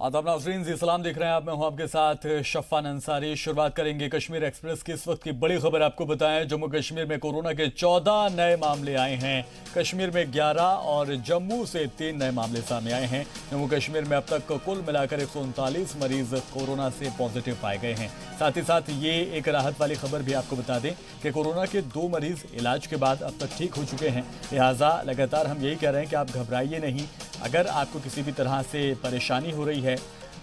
आदाब नाज़रीन, जी सलाम देख रहे हैं आप। मैं हूं आपके साथ शफ़ान अंसारी। शुरुआत करेंगे कश्मीर एक्सप्रेस की इस वक्त की बड़ी खबर आपको बताएं। जम्मू कश्मीर में कोरोना के 14 नए मामले आए हैं। कश्मीर में 11 और जम्मू से 3 नए मामले सामने आए हैं। जम्मू कश्मीर में अब तक कुल मिलाकर 139 मरीज कोरोना से पॉजिटिव पाए गए हैं। साथ ही साथ ये एक राहत वाली खबर भी आपको बता दें कि कोरोना के 2 मरीज इलाज के बाद अब तक ठीक हो चुके हैं। लिहाजा लगातार हम यही कह रहे हैं कि आप घबराइए नहीं। अगर आपको किसी भी तरह से परेशानी हो रही है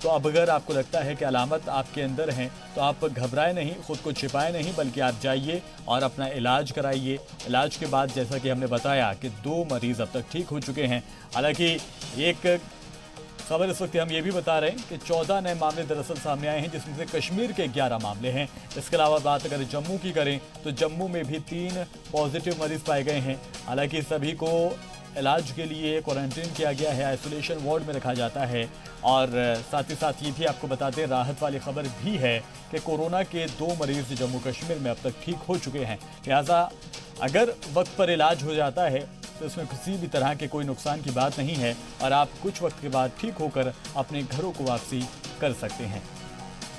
तो अब अगर आपको लगता है कि अलामत आपके अंदर हैं तो आप घबराएं नहीं, खुद को छिपाएं नहीं, बल्कि आप जाइए और अपना इलाज कराइए। इलाज के बाद जैसा कि हमने बताया कि 2 मरीज़ अब तक ठीक हो चुके हैं। हालांकि एक खबर इस वक्त हम ये भी बता रहे हैं कि 14 नए मामले दरअसल सामने आए हैं, जिसमें से कश्मीर के 11 मामले हैं। इसके अलावा बात अगर जम्मू की करें तो जम्मू में भी 3 पॉजिटिव मरीज पाए गए हैं। हालांकि सभी को इलाज के लिए क्वारंटीन किया गया है, आइसोलेशन वार्ड में रखा जाता है। और साथ ही साथ ये भी आपको बता दें, राहत वाली खबर भी है कि कोरोना के 2 मरीज जम्मू कश्मीर में अब तक ठीक हो चुके हैं। लिहाजा अगर वक्त पर इलाज हो जाता है तो इसमें किसी भी तरह के कोई नुकसान की बात नहीं है और आप कुछ वक्त के बाद ठीक होकर अपने घरों को वापसी कर सकते हैं।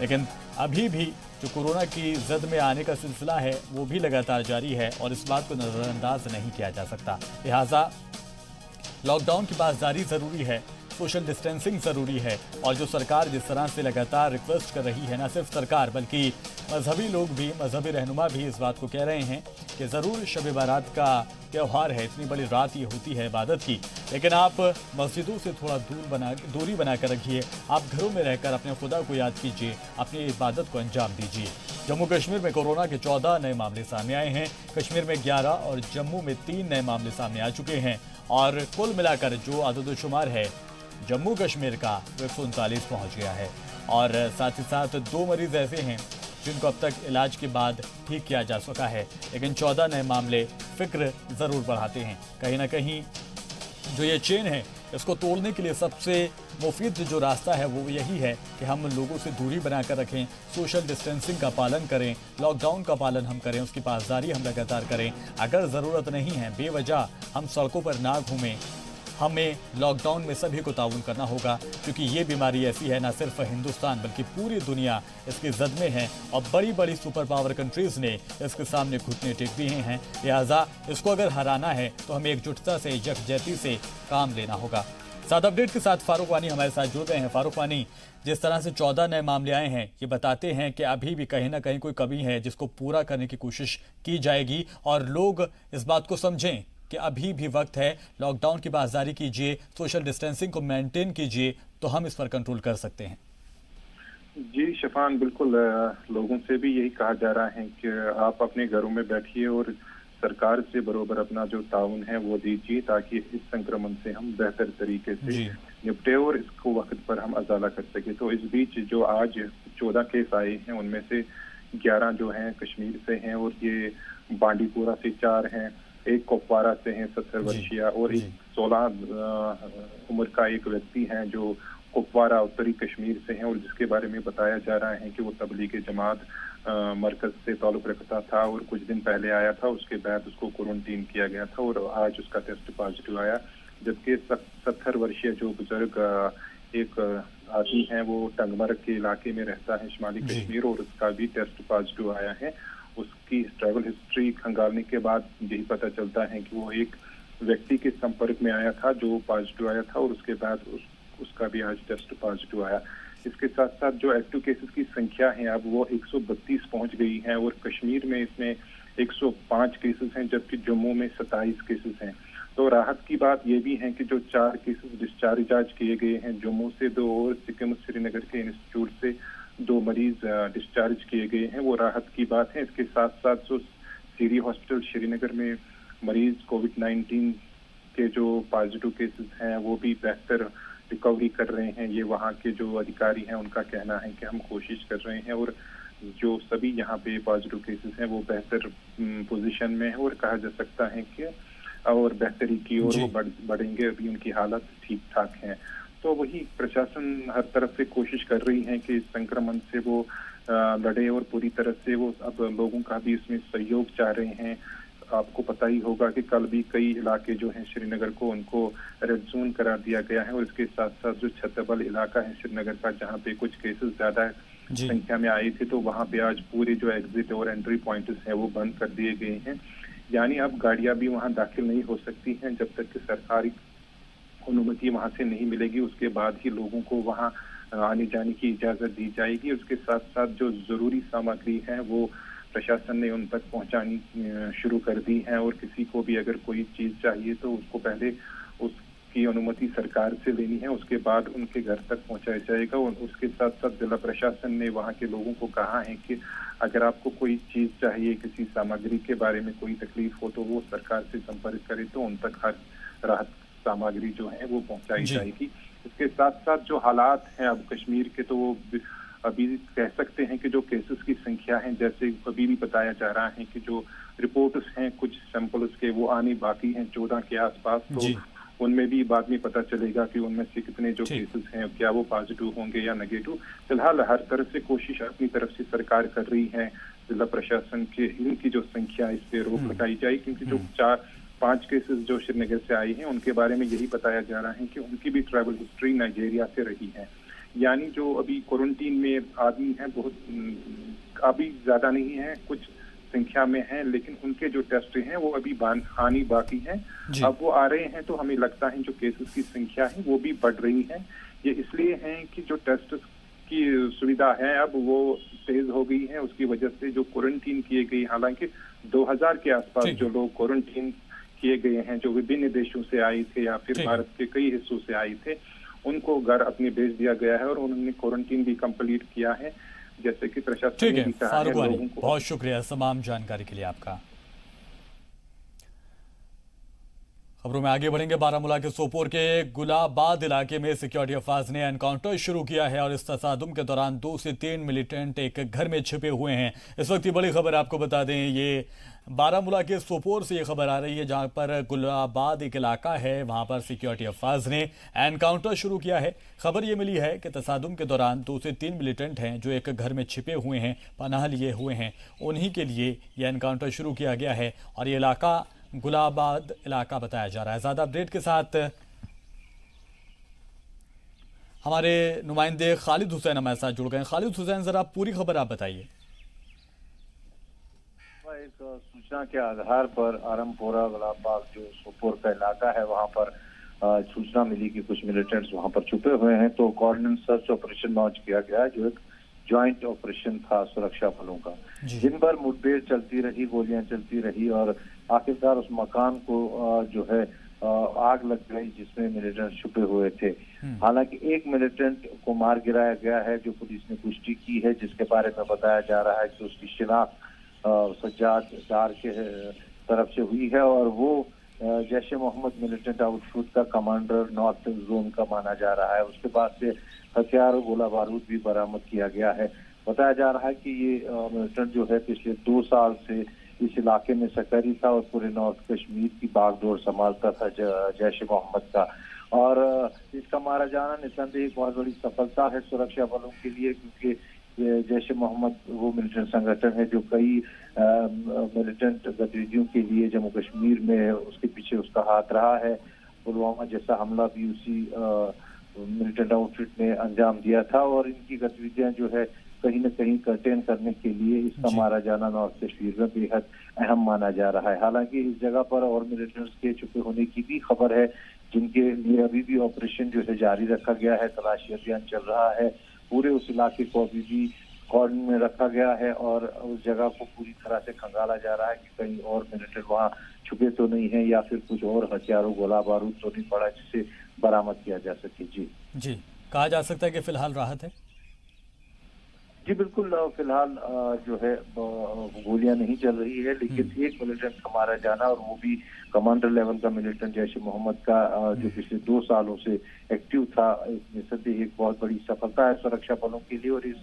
लेकिन अभी भी जो कोरोना की जद में आने का सिलसिला है वो भी लगातार जारी है और इस बात को नज़रअंदाज नहीं किया जा सकता। लिहाजा लॉकडाउन की पासदारी ज़रूरी है, सोशल डिस्टेंसिंग ज़रूरी है। और जो सरकार जिस तरह से लगातार रिक्वेस्ट कर रही है, न सिर्फ सरकार बल्कि मजहबी लोग भी, मजहबी रहनुमा भी इस बात को कह रहे हैं कि ज़रूर शब बारात का त्यौहार है, इतनी बड़ी रात ये होती है इबादत की, लेकिन आप मस्जिदों से थोड़ा दूरी बना कर रखिए। आप घरों में रहकर अपने खुदा को याद कीजिए, अपनी इबादत को अंजाम दीजिए। जम्मू कश्मीर में कोरोना के 14 नए मामले सामने आए हैं। कश्मीर में 11 और जम्मू में 3 नए मामले सामने आ चुके हैं और कुल मिलाकर जो आददोशुमार है जम्मू कश्मीर का 139 पहुंच गया है। और साथ ही साथ 2 मरीज ऐसे हैं जिनको अब तक इलाज के बाद ठीक किया जा सका है, लेकिन 14 नए मामले फिक्र ज़रूर बढ़ाते हैं। कहीं ना कहीं जो ये चेन है इसको तोड़ने के लिए सबसे मुफीद जो रास्ता है वो यही है कि हम लोगों से दूरी बनाकर रखें, सोशल डिस्टेंसिंग का पालन करें, लॉकडाउन का पालन हम करें, उसकी पासदारी हम लगातार करें। अगर ज़रूरत नहीं है, बेवजह हम सड़कों पर ना घूमें। हमें लॉकडाउन में सभी को ताउन करना होगा, क्योंकि ये बीमारी ऐसी है ना सिर्फ हिंदुस्तान बल्कि पूरी दुनिया इसकी जद में है और बड़ी बड़ी सुपर पावर कंट्रीज़ ने इसके सामने घुटने टेक दिए हैं। लिहाजा इसको अगर हराना है तो हमें एकजुटता से, यकजहती से काम लेना होगा। साथ अपडेट के साथ फारूक वानी हमारे साथ जुड़ रहे हैं। फारूक वानी, जिस तरह से 14 नए मामले आए हैं ये बताते हैं कि अभी भी कहीं ना कहीं कोई कमी है जिसको पूरा करने की कोशिश की जाएगी और लोग इस बात को समझें कि अभी भी वक्त है। लॉकडाउन की बाज़दारी कीजिए, सोशल डिस्टेंसिंग को मेंटेन कीजिए, तो हम इस पर कंट्रोल कर सकते हैं। जी शफान, बिल्कुल लोगों से भी यही कहा जा रहा है कि आप अपने घरों में बैठिए और सरकार से बरोबर अपना जो ताउन है वो दीजिए, ताकि इस संक्रमण से हम बेहतर तरीके से निपटे और इसको वक्त पर हम अजाला कर सके। तो इस बीच जो आज 14 केस आए हैं उनमें से 11 जो हैं कश्मीर से हैं और ये बांडीपुरा से 4 हैं, एक कुपवारा से हैं 70 वर्षीय और एक 16 उम्र का एक व्यक्ति है जो कुपवारा उत्तरी कश्मीर से हैं और जिसके बारे में बताया जा रहा है कि वो तबलीग जमात मरकज से ताल्लुक रखता था और कुछ दिन पहले आया था, उसके बाद उसको क्वारंटीन किया गया था और आज उसका टेस्ट पॉजिटिव आया। जबकि 70 वर्षीय जो बुजुर्ग एक आदमी है वो टंगमर्ग के इलाके में रहता है शुमाली कश्मीर और उसका भी टेस्ट पॉजिटिव आया है। उसकी ट्रैवल हिस्ट्री खंगालने के बाद यही पता चलता है कि वो एक व्यक्ति के संपर्क में आया था जो पॉजिटिव आया था और उसके बाद उसका भी आज टेस्ट पॉजिटिव आया। इसके साथ साथ जो एक्टिव केसेस की संख्या है अब वो 132 पहुंच गई है और कश्मीर में इसमें 105 केसेस हैं, जबकि जम्मू में 27 केसेस हैं। तो राहत की बात यह भी है कि जो 4 केसेस डिस्चार्ज किए गए हैं, जम्मू से 2 और सिक्किम श्रीनगर के इंस्टीट्यूट से 2 मरीज डिस्चार्ज किए गए हैं, वो राहत की बात है। इसके साथ साथ जो सीरी हॉस्पिटल श्रीनगर में मरीज कोविड-19 के जो पॉजिटिव केसेस हैं वो भी बेहतर रिकवरी कर रहे हैं। ये वहाँ के जो अधिकारी हैं उनका कहना है कि हम कोशिश कर रहे हैं और जो सभी यहाँ पे पॉजिटिव केसेस हैं वो बेहतर पोजीशन में है और कहा जा सकता है कि और बेहतरी की ओर वो बढ़ेंगे। अभी उनकी हालत ठीक ठाक है। तो वही प्रशासन हर तरफ से कोशिश कर रही है कि इस संक्रमण से वो लड़े और पूरी तरह से वो अब लोगों का भी इसमें सहयोग चाह रहे हैं। आपको पता ही होगा कि कल भी कई इलाके जो हैं श्रीनगर को उनको रेड जोन करार दिया गया है, और इसके साथ साथ जो छतबल इलाका है श्रीनगर का, जहां पे कुछ केसेस ज्यादा संख्या में आए थे, तो वहां पे आज पूरे जो एग्जिट और एंट्री पॉइंट्स हैं वो बंद कर दिए गए हैं। यानी अब गाड़ियां भी वहां दाखिल नहीं हो सकती हैं जब तक कि सरकारी अनुमति वहां से नहीं मिलेगी। उसके बाद ही लोगों को वहां आने जाने की इजाजत दी जाएगी। उसके साथ साथ जो जरूरी सामग्री है वो प्रशासन ने उन तक पहुंचानी शुरू कर दी है, और किसी को भी अगर कोई चीज चाहिए तो उसको पहले उसकी अनुमति सरकार से लेनी है, उसके बाद उनके घर तक पहुंचाया जाएगा। और उसके साथ साथ जिला प्रशासन ने वहां के लोगों को कहा है कि अगर आपको कोई चीज चाहिए, किसी सामग्री के बारे में कोई तकलीफ हो, तो वो सरकार से संपर्क करे, तो उन तक हर राहत सामग्री जो है वो पहुंचाई जाएगी। इसके साथ साथ जो हालात हैं अब कश्मीर के, तो वो अभी कह सकते हैं कि जो केसेस की संख्या है, जैसे अभी भी बताया जा रहा है कि जो रिपोर्ट्स हैं कुछ सैंपल्स के वो आनी बाकी हैं 14 के आसपास, तो उनमें भी बाद में पता चलेगा कि उनमें से कितने जो केसेस हैं क्या वो पॉजिटिव होंगे या नेगेटिव। फिलहाल हर तरह से कोशिश अपनी तरफ से सरकार कर रही है, जिला प्रशासन के इनकी जो संख्या इस पे रोक लगाई जाए, क्योंकि जो 4-5 केसेस जो श्रीनगर से आए हैं उनके बारे में यही बताया जा रहा है कि उनकी भी ट्रैवल हिस्ट्री नाइजीरिया से रही है। यानी जो अभी क्वारंटीन में आदमी है बहुत अभी ज्यादा नहीं है, कुछ संख्या में है, लेकिन उनके जो टेस्ट हैं वो अभी आनी बाकी है। अब वो आ रहे हैं तो हमें लगता है जो केसेस की संख्या है वो भी बढ़ रही है। ये इसलिए है कि जो टेस्ट की सुविधा है अब वो तेज हो गई है, उसकी वजह से जो क्वारंटीन किए गए, हालांकि 2000 के आसपास जो लोग क्वारंटीन किए गए हैं जो विभिन्न देशों से आए थे या फिर भारत के कई हिस्सों से आए थे, उनको घर अपने भेज दिया गया है और उन्होंने क्वारंटीन भी कंप्लीट किया है, जैसे कि प्रशासन ने भी कहा है लोगों को। बहुत शुक्रिया तमाम जानकारी के लिए आपका। खबरों में आगे बढ़ेंगे। बारामूला के सोपोर के गुलाबाद इलाके में सिक्योरिटी अफवाज ने एनकाउंटर शुरू किया है और इस तसादुम के दौरान 2 से 3 मिलिटेंट एक घर में छिपे हुए हैं। इस वक्त की बड़ी खबर आपको बता दें, ये बारामूला के सोपोर से ये खबर आ रही है, जहां पर गुलाबाद एक इलाका है, वहां पर सिक्योरिटी अफवाज ने एनकाउंटर शुरू किया है। खबर ये मिली है कि तसादुम के दौरान 2 से 3 मिलिटेंट हैं जो एक घर में छिपे हुए हैं, पनाह लिए हुए हैं, उन्हीं के लिए ये एनकाउंटर शुरू किया गया है और ये इलाका गुलाबाद इलाका बताया जा रहा है। ज्यादा अपडेट के साथ हमारे नुमाइंदे खालिद हुसैन हमारे साथ जुड़ गए। खालिद हुसैन, जरा पूरी खबर आप बताइए। एक सूचना के आधार पर आरमपोरा गुलाबाद जो सोपोर का इलाका है वहां पर सूचना मिली कि कुछ मिलिटेंट्स वहां पर छुपे हुए हैं, तो कोऑर्डिनेट सर्च ऑपरेशन लॉन्च किया गया, जो एक ज्वाइंट ऑपरेशन था सुरक्षा बलों का। दिन भर मुठभेड़ चलती रही, गोलियां चलती रही और आखिरकार उस मकान को जो है आग लग गई जिसमें मिलिटेंट छुपे हुए थे। हालांकि एक मिलिटेंट को मार गिराया गया है जो पुलिस ने पुष्टि की है, जिसके बारे में बताया जा रहा है कि उसकी शिनाख्त सज्जाद डार के तरफ से हुई है और वो जैश ए मोहम्मद मिलिटेंट आउटफिट का कमांडर नॉर्थ जोन का माना जा रहा है। उसके बाद से हथियार और गोला बारूद भी बरामद किया गया है। बताया जा रहा है कि ये मिलिटेंट जो है पिछले 2 साल से इस इलाके में सकरी था और पूरे नॉर्थ कश्मीर की बागडोर संभालता था जैश ए मोहम्मद का। और इसका मारा जाना निस्संदेह एक बहुत बड़ी सफलता है सुरक्षा बलों के लिए, क्योंकि जैश ए मोहम्मद वो मिलिटेंट संगठन है जो कई मिलिटेंट गतिविधियों के लिए जम्मू कश्मीर में उसके पीछे उसका हाथ रहा है। पुलवामा जैसा हमला भी उसी मिलिटेंट आउटफिट ने अंजाम दिया था और इनकी गतिविधियां जो है कहीं न कहीं कंटेन करने के लिए इसका मारा जाना नॉर्थ कश्मीर में बेहद अहम माना जा रहा है। हालांकि इस जगह पर और मिलिटेंट्स के छुपे होने की भी खबर है, जिनके लिए अभी भी ऑपरेशन जो है जारी रखा गया है, तलाशी अभियान चल रहा है। पूरे उस इलाके को अभी भी कॉर्डन में रखा गया है और उस जगह को पूरी तरह से खंगाला जा रहा है कि कहीं और मिलिटेंट वहाँ छुपे तो नहीं है या फिर कुछ और हथियारों गोला बारूद तो नहीं पड़ा जिसे बरामद किया जा सके। जी कहा जा सकता है कि फिलहाल राहत है? जी बिल्कुल, फिलहाल जो है गोलियां नहीं चल रही है, लेकिन एक मिलिटेंट का मारा जाना और वो भी कमांडर लेवल का मिलिटेंट जैश ए मोहम्मद का जो पिछले 2 सालों से एक्टिव था, निस्संदेह एक बहुत बड़ी सफलता है सुरक्षा बलों के लिए। और इस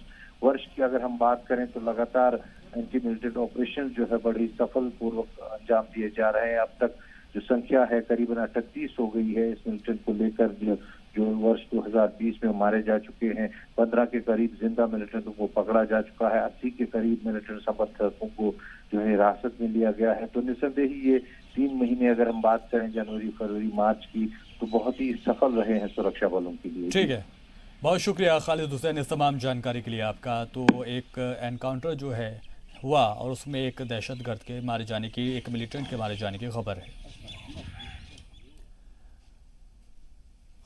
वर्ष की अगर हम बात करें तो लगातार एंटी मिलिटेंट ऑपरेशन जो है बड़ी सफल पूर्वक अंजाम दिए जा रहे हैं। अब तक जो संख्या है करीबन 38 हो गई है इस मिलिटेंट को लेकर जो वर्ष 2020 में मारे जा चुके हैं। 15 के करीब जिंदा मिलिटेंटों को पकड़ा जा चुका है। 80 के करीब मिलिटेंट समर्थकों को जो है हिरासत में लिया गया है। तो निस्संदेह ही ये 3 महीने अगर हम बात करें जनवरी, फरवरी, मार्च की, तो बहुत ही सफल रहे हैं सुरक्षा बलों के लिए। ठीक है, बहुत शुक्रिया खालिद हुसैन इस तमाम जानकारी के लिए आपका। तो एक एनकाउंटर जो है हुआ और उसमें एक दहशतगर्द के मारे जाने की, एक मिलिटेंट के मारे जाने की खबर है।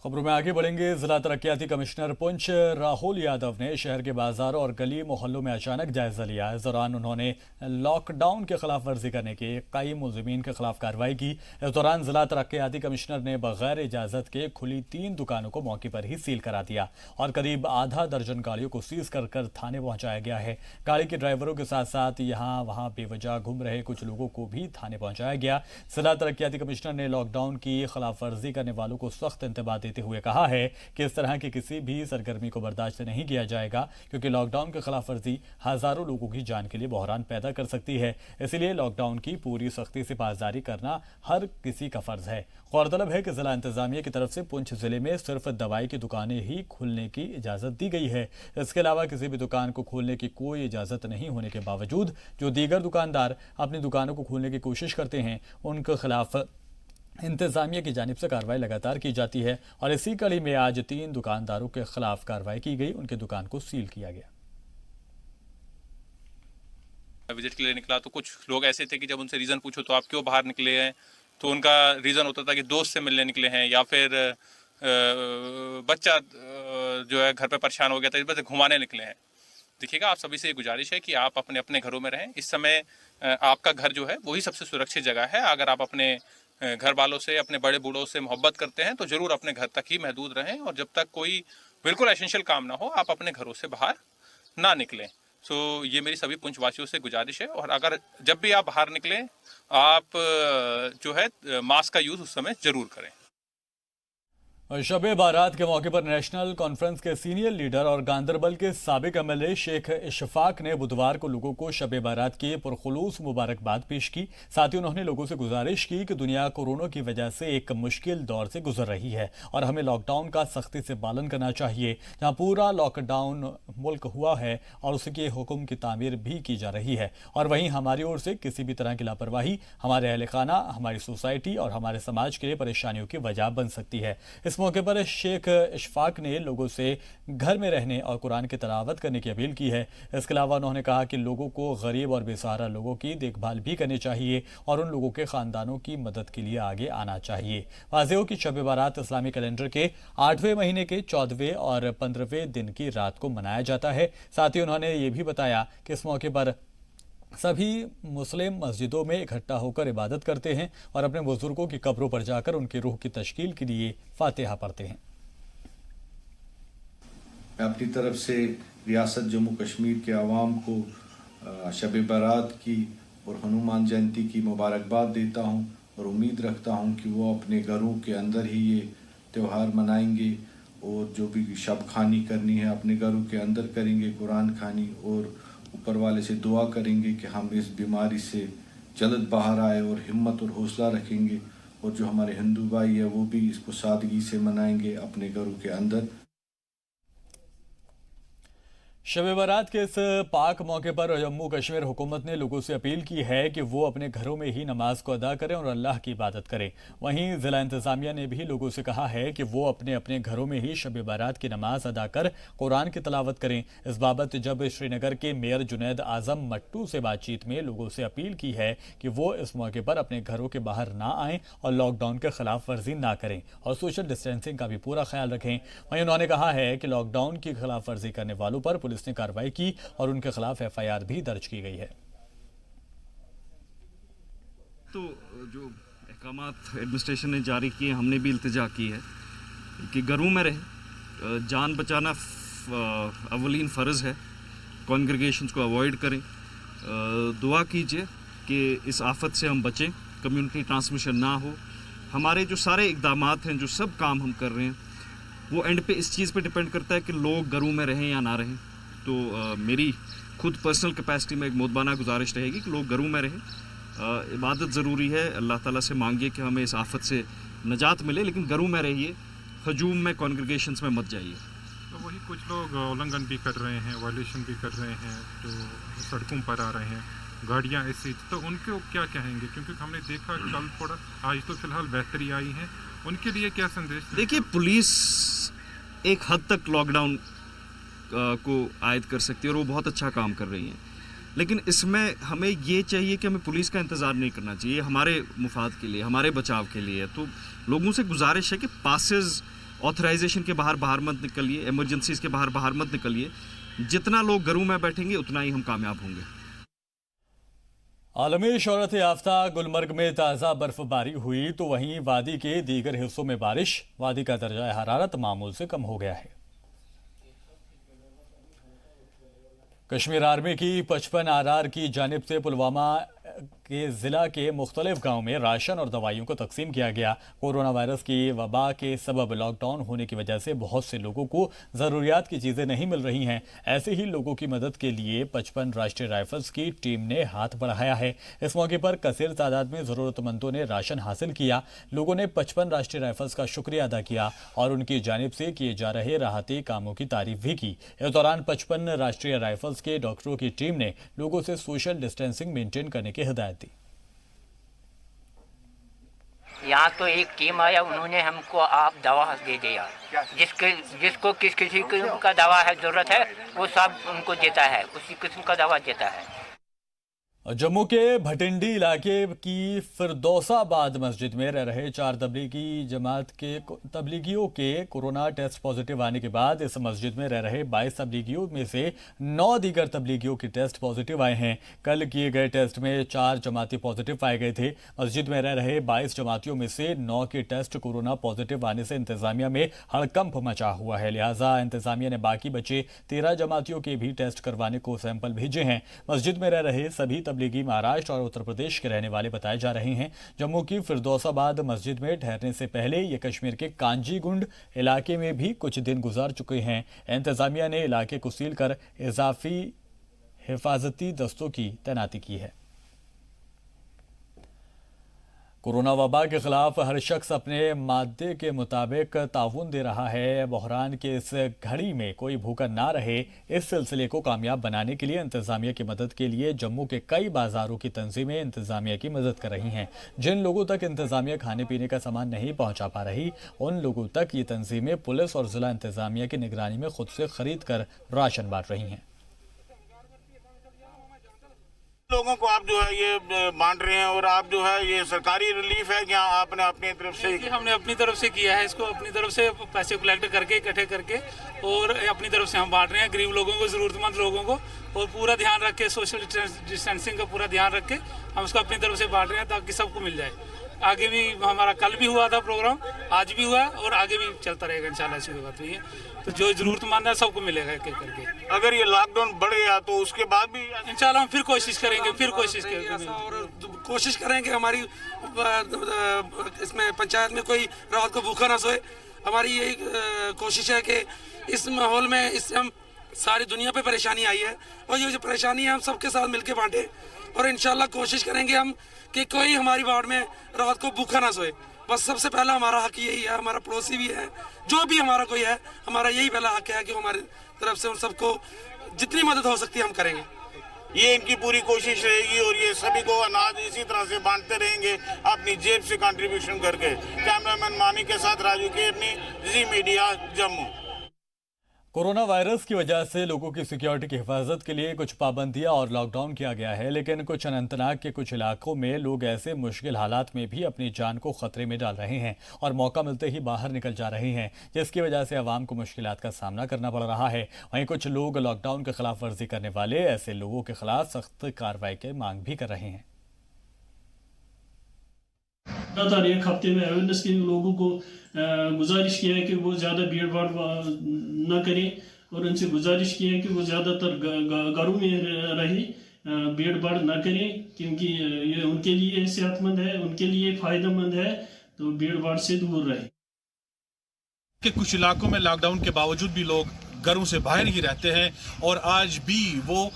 खबरों में आगे बढ़ेंगे। जिला तरक्याती कमिश्नर पुंछ राहुल यादव ने शहर के बाजारों और गली मोहल्लों में अचानक जायजा लिया। इस दौरान उन्होंने लॉकडाउन के खिलाफ वर्जी करने के कई मुलजिमीन के खिलाफ कार्रवाई की। इस दौरान जिला तरक्याती कमिश्नर ने बगैर इजाजत के खुली 3 दुकानों को मौके पर ही सील करा दिया और करीब आधा दर्जन गाड़ियों को सीज कर थाने पहुंचाया गया है। गाड़ी के ड्राइवरों के साथ साथ यहाँ वहाँ बेवजह घूम रहे कुछ लोगों को भी थाने पहुंचाया गया। जिला तरक्याती कमिश्नर ने लॉकडाउन की खिलाफ वर्जी करने वालों को सख्त इंतबाह देते हुए कहा है कि इस तरह की किसी भी सरगर्मी को बर्दाश्त नहीं किया जाएगा, क्योंकि लॉकडाउन की खिलाफ वर्जी हजारों लोगों की जान के लिए बहरान पैदा कर सकती है। इसलिए लॉकडाउन की पूरी सख्ती से पासदारी करना हर किसी का फर्ज है। गौरतलब है कि जिला इंतजामिया की तरफ से पुंछ जिले में सिर्फ दवाई की दुकानें ही खोलने की इजाजत दी गई है। इसके अलावा किसी भी दुकान को खोलने की कोई इजाजत नहीं होने के बावजूद जो दीगर दुकानदार अपनी दुकानों को खोलने की कोशिश करते हैं, उनके खिलाफ इंतजामिया की जानिब से कार्रवाई लगातार की जाती है। और इसी कड़ी में आज 3 दुकानदारों के खिलाफ कार्रवाई की गई, उनकी दुकान को सील किया गया। विजिट के लिए निकला तो कुछ लोग ऐसे थे कि जब उनसे रीज़न पूछो तो आप क्यों बाहर निकले हैं, तो उनका रीज़न होता था कि दोस्त से मिलने निकले हैं या फिर बच्चा जो है घर पे परेशान हो गया था, इस वजह से घुमाने निकले हैं। देखिएगा, आप सभी से ये गुजारिश है कि आप अपने अपने घरों में रहें। इस समय आपका घर जो है वही सबसे सुरक्षित जगह है। अगर आप अपने घर वालों से, अपने बड़े बूढ़ों से मोहब्बत करते हैं तो ज़रूर अपने घर तक ही महदूद रहें और जब तक कोई बिल्कुल एसेंशियल काम ना हो आप अपने घरों से बाहर ना निकलें। सो ये मेरी सभी पुंछवासियों से गुजारिश है। और अगर जब भी आप बाहर निकलें आप जो है मास्क का यूज़ उस समय ज़रूर करें। शब बारात के मौके पर नेशनल कॉन्फ्रेंस के सीनियर लीडर और गांदरबल के साबिक एमएलए शेख इशफाक ने बुधवार को लोगों को शब बारात की पुरखुलूस मुबारकबाद पेश की। साथ ही उन्होंने लोगों से गुजारिश की कि दुनिया कोरोना की वजह से एक मुश्किल दौर से गुजर रही है और हमें लॉकडाउन का सख्ती से पालन करना चाहिए। जहां पूरा लॉकडाउन मुल्क हुआ है और उसके हुक्म की तामीर भी की जा रही है, और वहीं हमारी ओर से किसी भी तरह की लापरवाही हमारे अहल खाना, हमारी सोसाइटी और हमारे समाज के लिए परेशानियों की वजह बन सकती है। इस मौके पर शेख इशफाक ने लोगों से घर में रहने और कुरान की तिलावत करने की अपील की है। इसके अलावा उन्होंने कहा कि लोगों को गरीब और बेसहारा लोगों की देखभाल भी करनी चाहिए और उन लोगों के खानदानों की मदद के लिए आगे आना चाहिए। वाज़ेह हो कि शब बारात इस्लामी कैलेंडर के 8वें महीने के 14वें और 15वें दिन की रात को मनाया जाता है। साथ ही उन्होंने ये भी बताया कि इस मौके पर सभी मुस्लिम मस्जिदों में इकट्ठा होकर इबादत करते हैं और अपने बुजुर्गों की कब्रों पर जाकर उनकी रूह की तशकील के लिए फातिहा पढ़ते हैं। मैं अपनी तरफ से रियासत जम्मू कश्मीर के आवाम को शब बारात की और हनुमान जयंती की मुबारकबाद देता हूं और उम्मीद रखता हूं कि वो अपने घरों के अंदर ही ये त्यौहार मनाएंगे और जो भी शब खानी करनी है अपने घरों के अंदर करेंगे, कुरान खानी, और ऊपर वाले से दुआ करेंगे कि हम इस बीमारी से जल्द बाहर आए और हिम्मत और हौसला रखेंगे। और जो हमारे हिंदू भाई है वो भी इसको सादगी से मनाएंगे अपने घरों के अंदर। शब बारात के इस पाक मौके पर जम्मू कश्मीर हुकूमत ने लोगों से अपील की है कि वो अपने घरों में ही नमाज को अदा करें और अल्लाह की इबादत करें। वहीं ज़िला इंतज़ामिया ने भी लोगों से कहा है कि वो अपने अपने घरों में ही शब बारात की नमाज अदा कर कुरान की तिलावत करें। इस बाबत जब श्रीनगर के मेयर जुनैद आज़म मट्टू से बातचीत में लोगों से अपील की है कि वो इस मौके पर अपने घरों के बाहर ना आएँ और लॉकडाउन के खिलाफ वर्जी ना करें और सोशल डिस्टेंसिंग का भी पूरा ख्याल रखें। वहीं उन्होंने कहा है कि लॉकडाउन की खिलाफ वर्जी करने वालों पर पुलिस ने कार्रवाई की और उनके खिलाफ एफआईआर भी दर्ज की गई है। तो जो अहकामात एडमिनिस्ट्रेशन ने जारी किए, हमने भी इल्तिजा की है कि घरों में रहे। जान बचाना अवलीन फ़र्ज़ है। कॉन्ग्रेगेशंस को अवॉइड करें। दुआ कीजिए कि इस आफत से हम बचें, कम्युनिटी ट्रांसमिशन ना हो। हमारे जो सारे इक़दामात हैं, जो सब काम हम कर रहे हैं, वो एंड पे इस चीज़ पे डिपेंड करता है कि लोग घरों में रहें या ना रहें। तो मेरी खुद पर्सनल कैपेसिटी में एक मोदबाना गुजारिश रहेगी कि लोग घरों में रहें। इबादत ज़रूरी है, अल्लाह ताला से मांगिए कि हमें इस आफत से नजात मिले, लेकिन घरों में रहिए। हजूम में कॉन्ग्रेगेशंस में मत जाइए। तो वही कुछ लोग उल्लंघन भी कर रहे हैं, वायलेशन भी कर रहे हैं, तो सड़कों पर आ रहे हैं, गाड़ियां ऐसी, तो उनको क्या कहेंगे? क्योंकि हमने देखा कल थोड़ा, आज तो फिलहाल बेहतरी आई है, उनके लिए क्या संदेश? देखिए, पुलिस एक हद तक लॉकडाउन को आयद कर सकती है और वो बहुत अच्छा काम कर रही है, लेकिन इसमें हमें ये चाहिए कि हमें पुलिस का इंतज़ार नहीं करना चाहिए। हमारे मुफाद के लिए, हमारे बचाव के लिए। तो लोगों से गुजारिश है कि पासेस, ऑथराइजेशन के बाहर मत निकलिए, इमरजेंसीज के बाहर मत निकलिए। जितना लोग घरों में बैठेंगे उतना ही हम कामयाब होंगे। आलमी शोहरत याफ्ता गुलमर्ग में ताज़ा बर्फबारी हुई तो वहीं वादी के दीगर हिस्सों में बारिश। वादी का दर्जा हरारत मामूल से कम हो गया है। कश्मीर आर्मी की 55 RR की जानिब से पुलवामा के ज़िला के मुख्तलिफ गाँव में राशन और दवाइयों को तकसीम किया गया। कोरोना वायरस की वबा के सबब लॉकडाउन होने की वजह से बहुत से लोगों को ज़रूरियात की चीज़ें नहीं मिल रही हैं। ऐसे ही लोगों की मदद के लिए 55 राष्ट्रीय राइफल्स की टीम ने हाथ बढ़ाया है। इस मौके पर कसीर तादाद में ज़रूरतमंदों ने राशन हासिल किया। लोगों ने 55 राष्ट्रीय राइफल्स का शुक्रिया अदा किया और उनकी जानिब से किए जा रहे राहती कामों की तारीफ भी की। इस दौरान 55 राष्ट्रीय राइफल्स के डॉक्टरों की टीम ने लोगों से सोशल डिस्टेंसिंग मेंटेन करने की हिदायत दी। यहाँ तो एक टीम आया, उन्होंने हमको आप दवा दे दिया। जिसको किसी किस्म का दवा है ज़रूरत है वो सब उनको देता है, उसी किस्म का दवा देता है। जम्मू के भटिंडी इलाके की फिरदौसाबाद मस्जिद में रह रहे 4 तबलीगी जमात के तबलीगियों के कोरोना टेस्ट पॉजिटिव आने के बाद इस मस्जिद में रह रहे 22 तबलीगियों में से 9 दीगर तबलीगियों के टेस्ट पॉजिटिव आए हैं। कल किए गए टेस्ट में 4 जमाती पॉजिटिव पाए गए थे। मस्जिद में रह रहे 22 जमातियों में से 9 के टेस्ट कोरोना पॉजिटिव आने से इंतजामिया में हड़कंप मचा हुआ है। लिहाजा इंतजामिया ने बाकी बचे 13 जमातियों के भी टेस्ट करवाने को सैंपल भेजे हैं। मस्जिद में रह रहे सभी तबलीगी महाराष्ट्र और उत्तर प्रदेश के रहने वाले बताए जा रहे हैं। जम्मू की फिरदौसाबाद मस्जिद में ठहरने से पहले ये कश्मीर के कांजीगुंड इलाके में भी कुछ दिन गुजार चुके हैं। इंतजामिया ने इलाके को सील कर इजाफी हिफाजती दस्तों की तैनाती की है। कोरोना वबा के खिलाफ हर शख्स अपने मादे के मुताबिक ताउन दे रहा है। बहरान के इस घड़ी में कोई भूखा ना रहे, इस सिलसिले को कामयाब बनाने के लिए इंतजामिया की मदद के लिए जम्मू के कई बाजारों की तंजीमें इंतजामिया की मदद कर रही हैं। जिन लोगों तक इंतजामिया खाने पीने का सामान नहीं पहुंचा पा रही, उन लोगों तक ये तंजीमें पुलिस और जिला इंतजामिया की निगरानी में खुद से खरीद कर राशन बांट रही हैं। लोगों को आप जो है ये बांट रहे हैं और आप जो है ये सरकारी रिलीफ है क्या आपने अपनी तरफ से? हमने अपनी तरफ से किया है इसको, अपनी तरफ से पैसे कलेक्ट करके इकट्ठे करके और अपनी तरफ से हम बांट रहे हैं गरीब लोगों को, ज़रूरतमंद लोगों को, और पूरा ध्यान रख के सोशल डिस्टेंसिंग का पूरा ध्यान रख के हम उसको अपनी तरफ से बांट रहे हैं ताकि सबको मिल जाए। आगे भी हमारा कल भी हुआ था प्रोग्राम, आज भी हुआ और आगे भी चलता रहेगा इंशाल्लाह। ऐसी कोई बात नहीं है, तो जो जरूरतमंद है सबको मिलेगा एक एक करके। अगर ये लॉकडाउन बढ़ गया तो उसके बाद भी इंशाल्लाह हम फिर कोशिश करेंगे, फिर कोशिश करेंगे हमारी इसमें पंचायत में कोई रात को भूखा ना सोए। हमारी यही कोशिश है कि इस माहौल में इससे हम सारी दुनिया पे परेशानी आई है और ये जो परेशानी है हम सबके साथ मिलके बांटे और इंशाल्लाह कोशिश करेंगे हम कि कोई हमारी वार्ड में रात को भूखा ना सोए। बस सबसे पहला हमारा हक यही है, हमारा पड़ोसी भी है, जो भी हमारा कोई है, हमारा यही पहला हक है कि हमारी तरफ से उन सबको जितनी मदद हो सकती है हम करेंगे। ये इनकी पूरी कोशिश रहेगी और ये सभी को अनाज इसी तरह से बांटते रहेंगे अपनी जेब से कंट्रीब्यूशन करके। कैमरामैन मानी के साथ राजू केरनी, जी मीडिया, जम्मू। कोरोना वायरस की वजह से लोगों की सिक्योरिटी की हिफाजत के लिए कुछ पाबंदियां और लॉकडाउन किया गया है, लेकिन कुछ अनंतनाग के कुछ इलाकों में लोग ऐसे मुश्किल हालात में भी अपनी जान को खतरे में डाल रहे हैं और मौका मिलते ही बाहर निकल जा रहे हैं, जिसकी वजह से आवाम को मुश्किलात का सामना करना पड़ रहा है। वहीं कुछ लोग लॉकडाउन की खिलाफ वर्जी करने वाले ऐसे लोगों के खिलाफ सख्त कार्रवाई की मांग भी कर रहे हैं। लगातार एक हफ्ते में अवेयरनेस के लोगों को गुजारिश किया है कि वो ज़्यादा भीड़ भाड़ न करें और उनसे गुजारिश की है कि वो ज़्यादातर घरों में रहे, भीड़ भाड़ न करें, क्योंकि ये उनके लिए सेहतमंद है, उनके लिए फ़ायदेमंद है, तो भीड़ भाड़ से दूर रहे। कि कुछ इलाकों में लॉकडाउन के बावजूद भी लोग घरों से बाहर ही रहते हैं और आज भी वो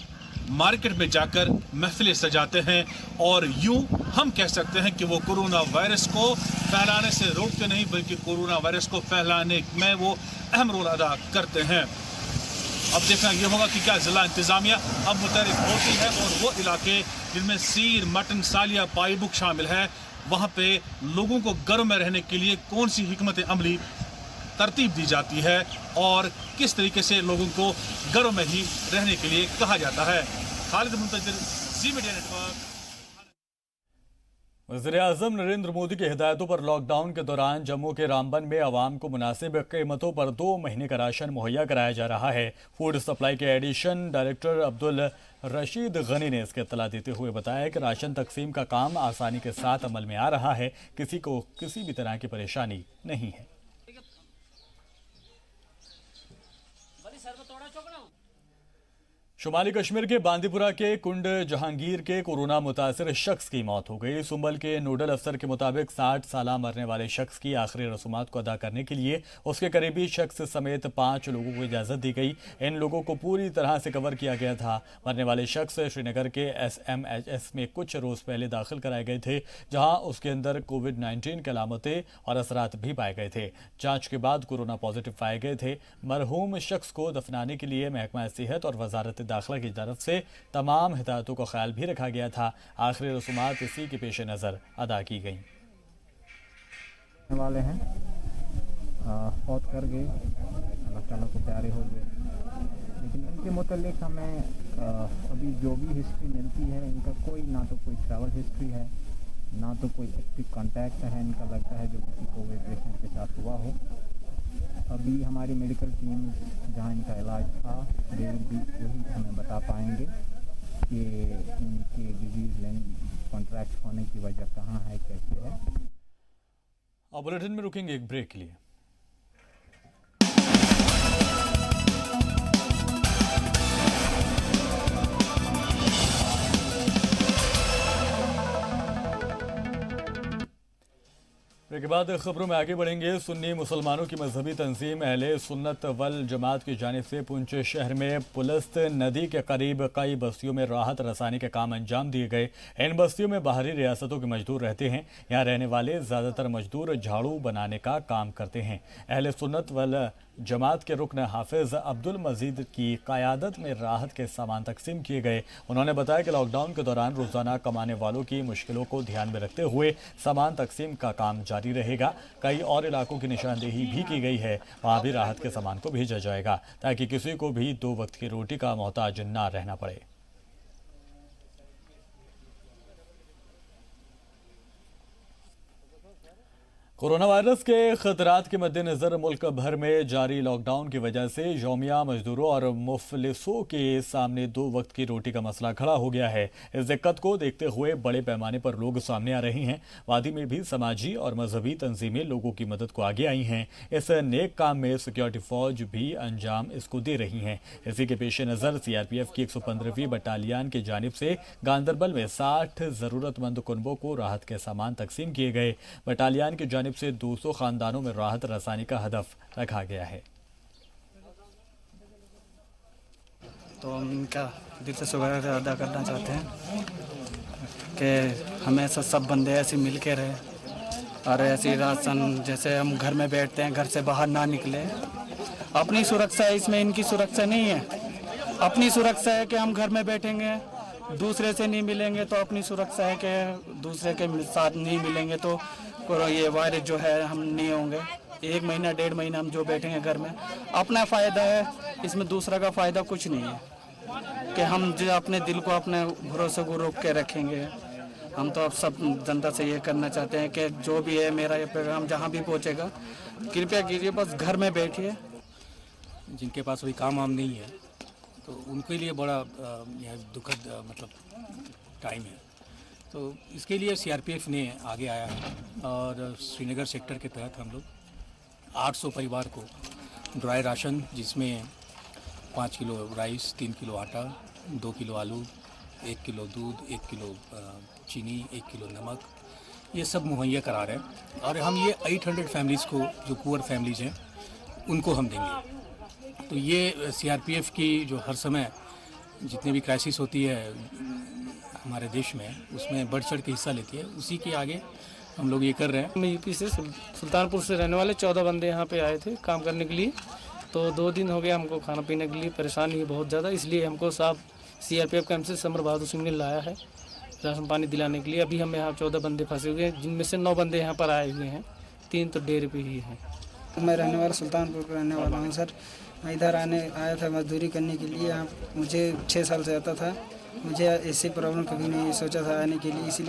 मार्केट में जाकर महफिलें सजाते हैं और यूं हम कह सकते हैं कि वो कोरोना वायरस को फैलाने से रोकते नहीं बल्कि कोरोना वायरस को फैलाने में वो अहम रोल अदा करते हैं। अब देखना ये होगा कि क्या जिला इंतजामिया अब मुतहरिक होती है और वो इलाके जिनमें सीर, मटन, सालिया, पाईबुक शामिल है वहाँ पे लोगों को घरों में रहने के लिए कौन सी हिकमत अमली तरतीब दी जाती है और किस तरीके से लोगों को घरों में ही रहने के लिए कहा जाता है। खालिद मुंतजिर, जी मीडिया नेटवर्क। वज़ीर-ए-आज़म नरेंद्र मोदी की हिदायतों पर लॉकडाउन के दौरान जम्मू के रामबन में आवाम को मुनासिब कीमतों पर 2 महीने का राशन मुहैया कराया जा रहा है। फूड सप्लाई के एडिशन डायरेक्टर अब्दुल रशीद गनी ने इसकी इत्तला देते हुए बताया कि राशन तकसीम का काम आसानी के साथ अमल में आ रहा है, किसी को किसी भी तरह की परेशानी नहीं है। शुमाली कश्मीर के बांदीपुरा के कुंड जहांगीर के कोरोना मुतासिर शख्स की मौत हो गई। सुंबल के नोडल अफसर के मुताबिक 60 साल मरने वाले शख्स की आखिरी रसूमात को अदा करने के लिए उसके करीबी शख्स समेत 5 लोगों को इजाज़त दी गई। इन लोगों को पूरी तरह से कवर किया गया था। मरने वाले शख्स श्रीनगर के SMHS में कुछ रोज़ पहले दाखिल कराए गए थे, जहाँ उसके अंदर कोविड-19 की अलामतें और असरात भी पाए गए थे। जाँच के बाद कोरोना पॉजिटिव पाए गए थे। मरहूम शख्स को दफनाने के लिए महकमा सेहत और वजारत दाखिला की तरफ से तमाम हिदायतों का ख्याल भी रखा गया था। आखिरी रसूमात इसी के पेश नज़र अदा की गई। वाले हैं फौत कर गए, अल्लाह ताला को प्यारे हो गए, लेकिन इनके मुतालिक हमें अभी जो भी हिस्ट्री मिलती है इनका कोई ना तो कोई ट्रैवल हिस्ट्री है ना तो कोई एक्टिव कांटेक्ट है इनका लगता है जो किसी कोविड पेशेंट के साथ हुआ हो। अभी हमारी मेडिकल टीम जहां इनका इलाज था वो भी वही हमें बता पाएंगे कि इनके डिजीज़ कॉन्ट्रैक्ट होने की वजह कहाँ है, कैसे है। अब बुलेटिन में रुकेंगे एक ब्रेक के लिए। के बाद खबरों में आगे बढ़ेंगे। सुन्नी मुसलमानों की मजहबी तंजीम अहले सुन्नत वल जमात की जानिब से पुंछ शहर में पुलस्त नदी के करीब कई बस्तियों में राहत रसानी के काम अंजाम दिए गए। इन बस्तियों में बाहरी रियासतों के मजदूर रहते हैं। यहाँ रहने वाले ज़्यादातर मजदूर झाड़ू बनाने का काम करते हैं। अहले सुन्नत वल जमात के रुकन हाफिज अब्दुल मजीद की क़यादत में राहत के सामान तकसीम किए गए। उन्होंने बताया कि लॉकडाउन के दौरान रोज़ाना कमाने वालों की मुश्किलों को ध्यान में रखते हुए सामान तकसीम का काम जारी रहेगा। कई और इलाकों की निशानदेही भी की गई है, वहाँ भी राहत के सामान को भेजा जाएगा ताकि किसी को भी 2 वक्त की रोटी का मोहताज ना रहना पड़े। कोरोना वायरस के खतरात के मद्देनज़र मुल्क भर में जारी लॉकडाउन की वजह से यौमिया मजदूरों और मुफलिसों के सामने 2 वक्त की रोटी का मसला खड़ा हो गया है। इस दिक्कत को देखते हुए बड़े पैमाने पर लोग सामने आ रहे हैं। वादी में भी समाजी और मजहबी तंजीमें लोगों की मदद को आगे आई हैं। इस नेक काम में सिक्योरिटी फौज भी अंजाम इसको दे रही हैं। इसी के पेश नज़र CRPF की 115वीं बटालियन की जानिब से गांदरबल में 60 ज़रूरतमंद कुनबों को राहत के सामान तकसीम किए गए। बटालियन की जानिब से 200 खानदानों में राहत रसानी का हदफ रखा गया है। तो हम इनका दिल से शुक्र अदा करना चाहते हैं कि हमेशा सब बंदे ऐसे मिल के रहे और ऐसी राशन जैसे हम घर में बैठते हैं, घर से बाहर ना निकले। अपनी सुरक्षा है इसमें, इनकी सुरक्षा नहीं है। अपनी सुरक्षा है कि हम घर में बैठेंगे, दूसरे से नहीं मिलेंगे, तो अपनी सुरक्षा है कि दूसरे के साथ नहीं मिलेंगे तो ये वायरस जो है हम नहीं होंगे। 1 महीना 1.5 महीना हम जो बैठेंगे घर में, अपना फ़ायदा है इसमें, दूसरा का फ़ायदा कुछ नहीं है कि हम जो अपने दिल को अपने भरोसे को रोक के रखेंगे। हम तो अब सब जनता से ये करना चाहते हैं कि जो भी है मेरा ये प्रोग्राम जहाँ भी पहुँचेगा कृपया कीजिए, बस घर में बैठिए। जिनके पास कोई काम वाम नहीं है तो उनके लिए बड़ा यह दुखद मतलब टाइम है। तो इसके लिए CRPF ने आगे आया है और श्रीनगर सेक्टर के तहत हम लोग 800 परिवार को ड्राई राशन, जिसमें 5 किलो राइस, 3 किलो आटा, 2 किलो आलू, 1 किलो दूध, 1 किलो चीनी, 1 किलो नमक, ये सब मुहैया करा रहे हैं। और हम ये 800 फैमिलीज़ को, जो पुअर फैमिलीज़ हैं, उनको हम देंगे। तो ये CRPF की जो हर समय जितनी भी क्राइसिस होती है हमारे देश में, उसमें बढ़ चढ़ के हिस्सा लेती है। उसी के आगे हम लोग ये कर रहे हैं। मैं यूपी से सुल्तानपुर से रहने वाले 14 बंदे यहाँ पे आए थे काम करने के लिए। तो 2 दिन हो गया हमको खाना पीने के लिए परेशानी है बहुत ज़्यादा, इसलिए हमको साहब CRPF कैंप से समर बहादुर सिंह ने लाया है राशन पानी दिलाने के लिए। अभी हम यहाँ 14 बंदे फंसे हुए हैं, जिनमें से 9 बंदे यहाँ पर आए हुए हैं, 3 तो डेरे पे ही हैं। मैं रहने वाला सुल्तानपुर का रहने वाला हूँ सर। मैं इधर आया था मजदूरी करने के लिए। यहाँ मुझे 6 साल से आता था, मुझे ऐसी प्रॉब्लम कभी नहीं सोचा था आने के लिए, इसीलिए